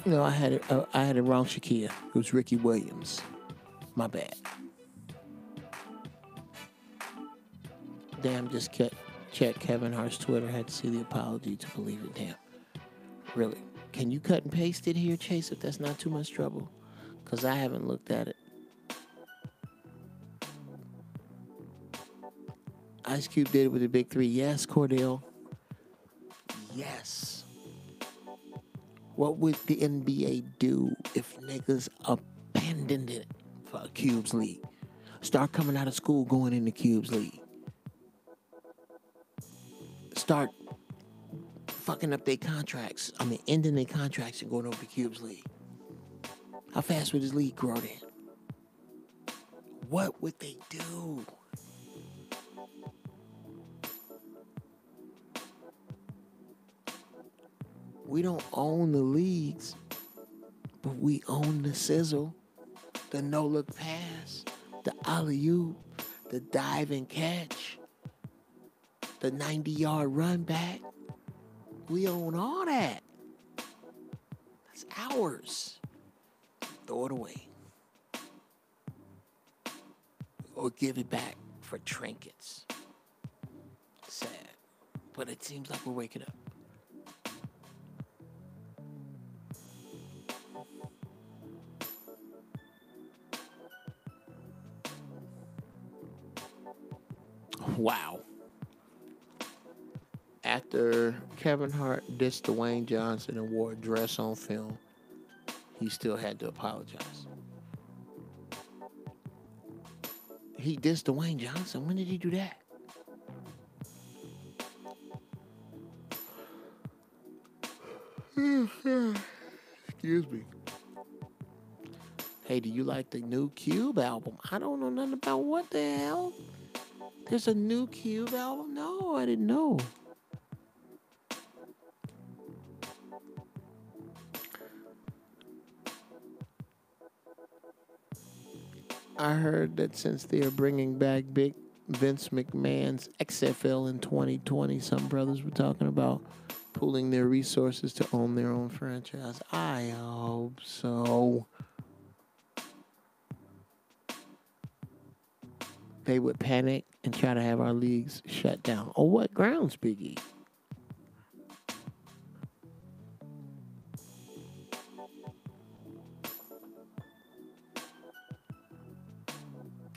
No, I had it wrong, Shakia. It was Ricky Williams. My bad. Damn, just check Kevin Hart's Twitter. Had to see the apology to believe it. Damn. Really? Can you cut and paste it here, Chase, if that's not too much trouble? Because I haven't looked at it. Ice Cube did it with the big three. Yes, Cordell. Yes. What would the NBA do if niggas abandoned it for a Cubes League? Start coming out of school going into Cubes League. Start fucking up their contracts. Ending their contracts and going over to Cubes League. How fast would this league grow then? What would they do? We don't own the leagues, but we own the sizzle, the no-look pass, the alley-oop, the dive and catch, the 90-yard run back. We own all that. That's ours. Throw it away. Or give it back for trinkets. Sad. But it seems like we're waking up. Wow. After Kevin Hart dissed Dwayne Johnson and wore a dress on film, he still had to apologize. He dissed Dwayne Johnson. When did he do that? Excuse me. Hey, do you like the new Cube album? I don't know nothing about what the hell. There's a new Cube album? No, I didn't know. I heard that since they are bringing back big Vince McMahon's XFL in 2020, some brothers were talking about pooling their resources to own their own franchise. I hope so. They would panic and try to have our leagues shut down. On what grounds, Big E?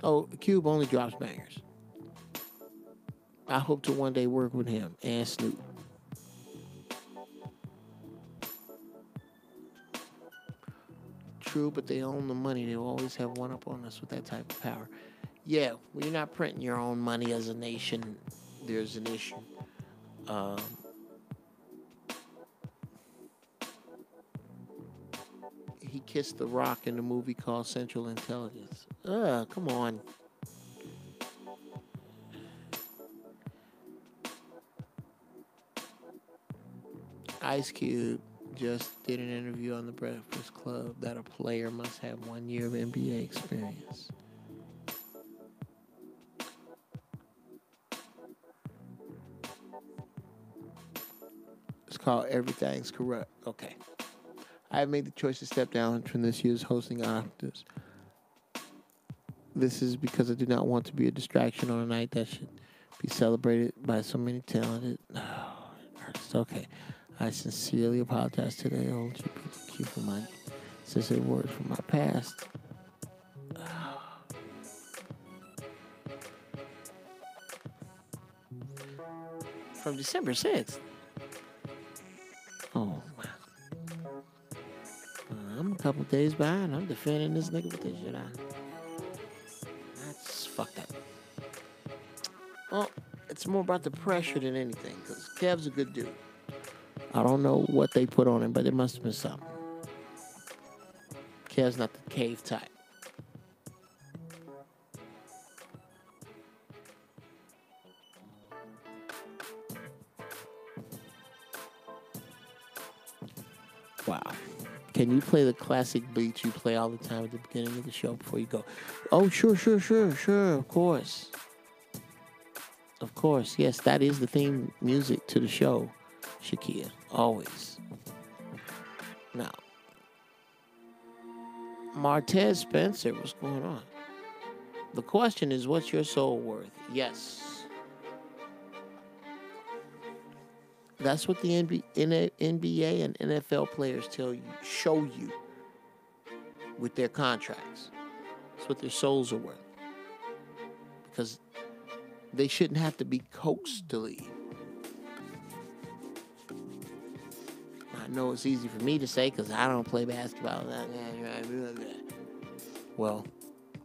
Oh, Cube only drops bangers. I hope to one day work with him and Snoop. True, but they own the money. They always have one up on us with that type of power. Yeah, when you're not printing your own money as a nation, there's an issue. He kissed The Rock in the movie called Central Intelligence. Come on. Ice Cube just did an interview on The Breakfast Club that a player must have 1 year of NBA experience. It's called Everything's Corrupt. Okay. I have made the choice to step down from this year's hosting honors. This is because I do not want to be a distraction on a night that should be celebrated by so many talented artists. Okay. I sincerely apologize to the LGBTQ for my sensitive words from my past. From December 6th. Oh, wow. I'm a couple days behind. I'm defending this nigga with this shit on. That's fucked up. Well, it's more about the pressure than anything, because Kev's a good dude. I don't know what they put on him, but there must have been something. Kev's not the cave type. Wow. Can you play the classic beat you play all the time at the beginning of the show before you go? Oh, sure, of course. Of course, yes, that is the theme music to the show, Shakia, always. Now, Martez Spencer, what's going on? The question is, what's your soul worth? Yes. That's what the NBA and NFL players tell you, show you with their contracts. That's what their souls are worth. Because they shouldn't have to be coaxed to leave. I know it's easy for me to say because I don't play basketball. Well,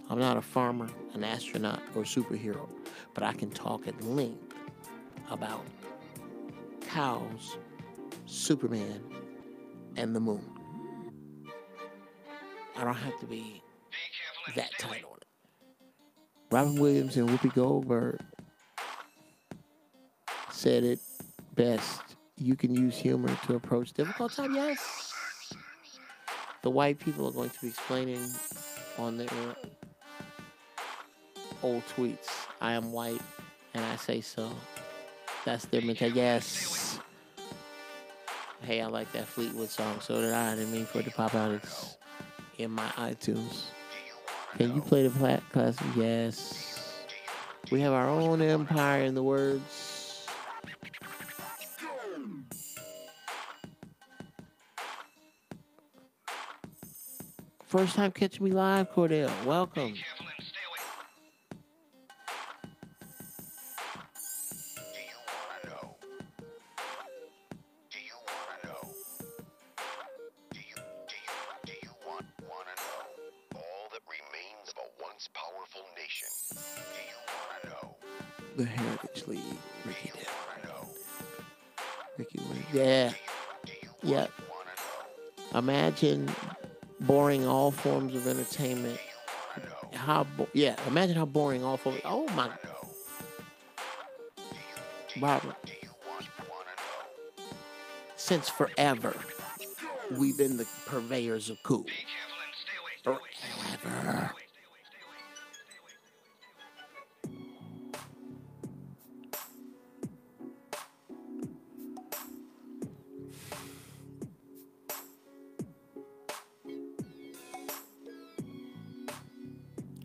I'm not a farmer, an astronaut, or superhero, but I can talk at length about cows, Superman, and the moon. I don't have to be that tight on it. Robin Williams and Whoopi Goldberg said it best. You can use humor to approach difficult times. Yes. The white people are going to be explaining on their old tweets, I am white and I say so. That's their mentality. Yes. Hey, I like that Fleetwood song. So did I. I didn't mean for it to pop out. It's in my iTunes. Can you play the classic? Yes. We have our own empire in the words. First time catching me live, Cordell. Welcome. The Heritage League. Ricky did. Ricky Williams. Yeah. Yep. Imagine boring all forms of entertainment. Imagine how boring all forms. Oh my. Robert. Since forever, we've been the purveyors of cool. Forever.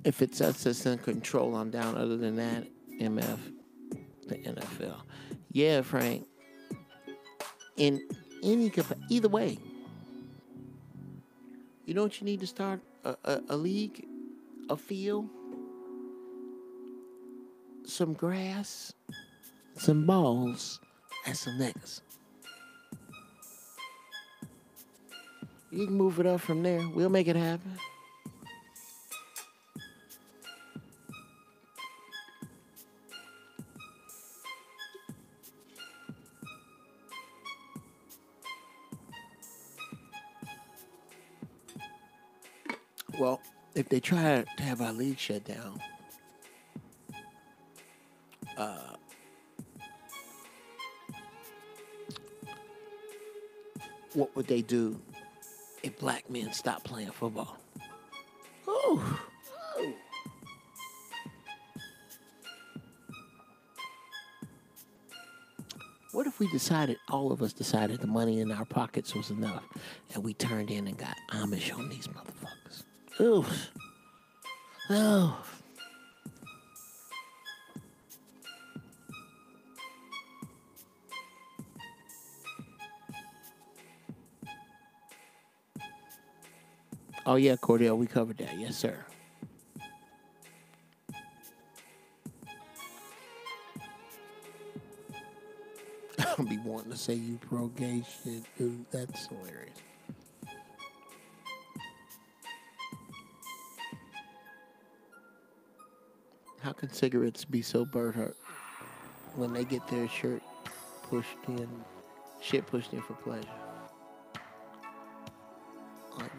If it sets us in control, I'm down. Other than that, MF, the NFL. Yeah, Frank. In either way, you know what you need to start? A league, a field, some grass, some balls, and some niggas. You can move it up from there. We'll make it happen. Well, if they try to have our league shut down, what would they do if black men stopped playing football? Ooh. What if we decided, all of us decided the money in our pockets was enough, and we turned in and got Amish on these motherfuckers? Ooh. Oh. Oh, yeah, Cordell, we covered that. Yes, sir. I'll be wanting to say you pro-gay shit, dude. That's hilarious. How can cigarettes be so bird hurt when they get their shit pushed in for pleasure? Like,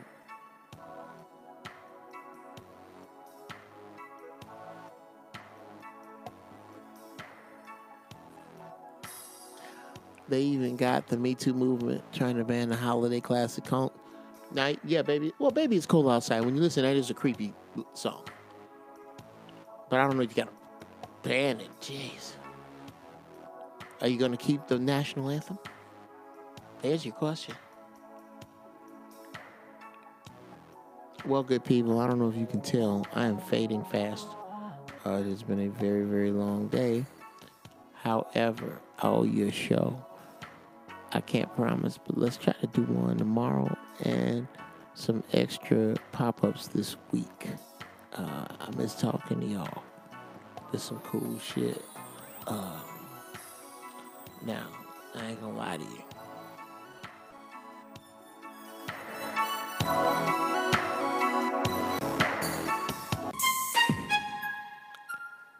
they even got the Me Too movement trying to ban the holiday classic Now, yeah, baby. Well, baby, it's cold outside. When you listen, that is a creepy song. But I don't know if you got to ban it. Jeez. Are you going to keep the national anthem? There's your question. Well, good people, I don't know if you can tell, I am fading fast. It has been a very, very long day. However, I owe you a show. I can't promise, but let's try to do one tomorrow and some extra pop-ups this week. I miss talking to y'all. There's some cool shit. Now, I ain't gonna lie to you.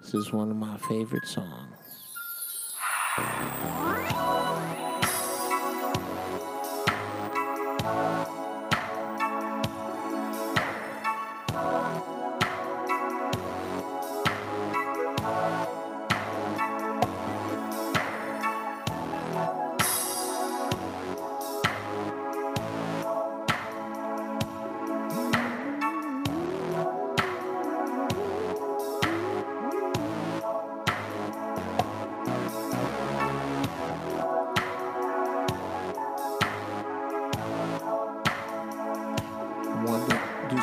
This is one of my favorite songs.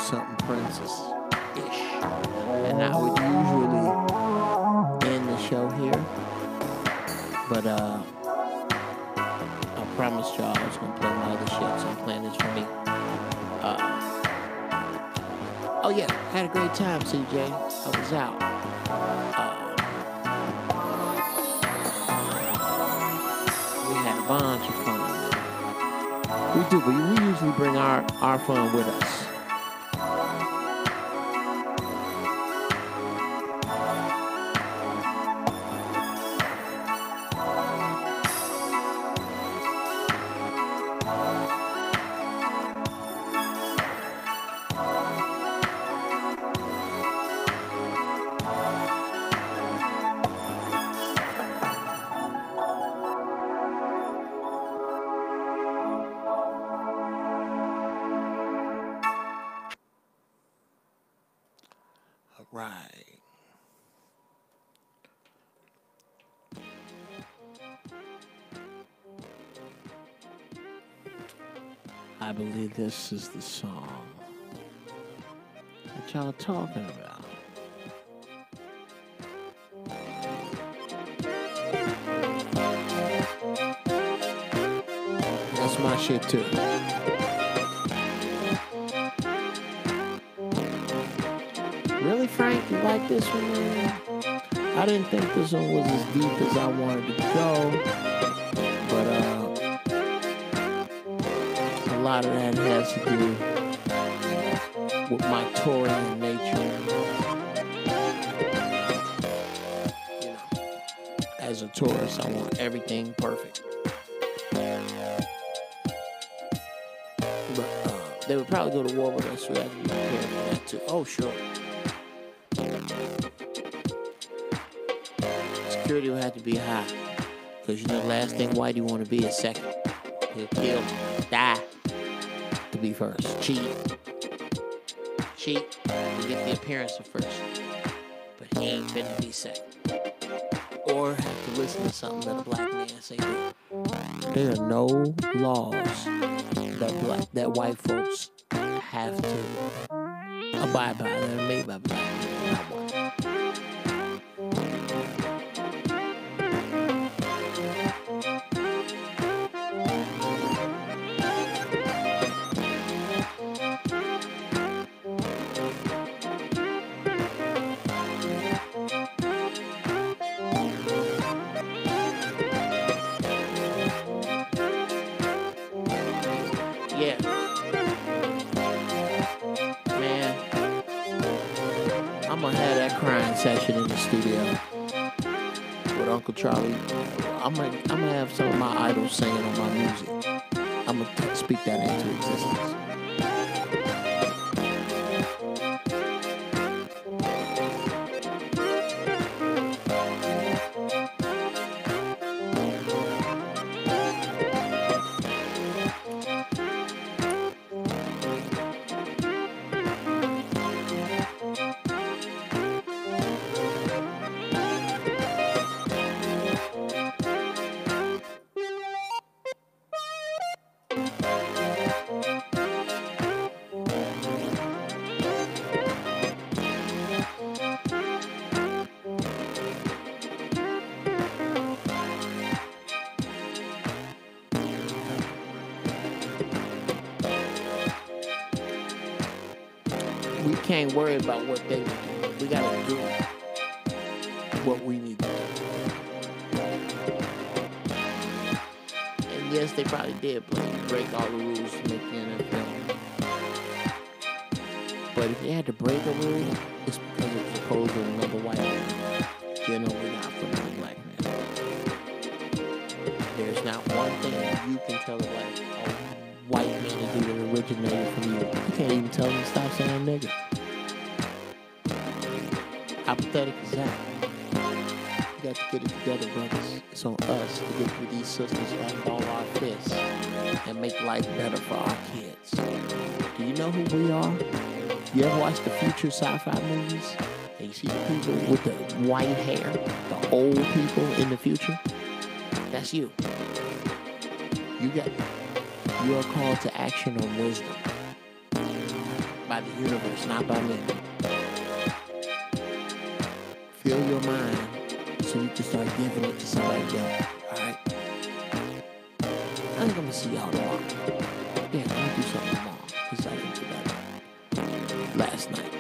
Something princess-ish. And I would usually end the show here. But I promised y'all I was going to play my other shit, so I'm playing this for me. Oh yeah, had a great time, CJ. I was out. We had a bunch of fun. We do, but we usually bring our fun with us. Right. I believe this is the song that y'all talking about. That's my shit too. Really, Frank, you like this one, man? I didn't think this one was as deep as I wanted to go, but a lot of that has to do with my touring nature. You know, as a tourist, I want everything perfect. But they would probably go to war with us, so we have to be prepared for that too. Oh, sure. Security will have to be high. Because, you know, the last thing whitey want to be is second. He'll kill, die, to be first. Cheat. To get the appearance of first. But he ain't finna be second. Or have to listen to something that a black man say. There are no laws that white folks have to abide by. That are made by black people. Not one. crying session in the studio with Uncle Charlie. I'm gonna have some of my idols singing on my music. I'm gonna speak that into existence. We can't worry about what they would do. We gotta do what we need to do. And yes, they probably did break all the rules to make the NFL. But if they had to break a rule, it's because it was opposed to another white man. Generally not for another black man. There's not one thing you can tell a white man to do that originated from you. You can't even tell them to stop saying nigga. How pathetic is that? You got to get it together, brothers. It's on us to get through these systems, unball our fists, and make life better for our kids. Do you know who we are? You ever watch the future sci-fi movies? And you see the people with the white hair, the old people in the future? That's you. You are called to action on wisdom by the universe, not by me. Fill your mind so you can start giving it to somebody else. Alright? I think I'm gonna see y'all tomorrow. Yeah, I'm gonna do something tomorrow. Because I didn't do that last night.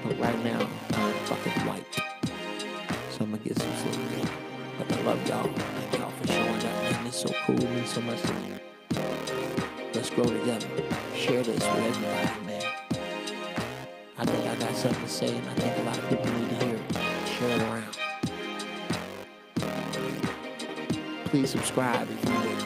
But right now, I'm fucking white. So I'm gonna get some sleep. But I love y'all. Thank y'all for showing up, man. It's so cool. It means so much to me. Let's grow together. Share this with everybody, man. I think I got something to say, and I think a lot of people need to hear it. Share it around. Please subscribe if you would.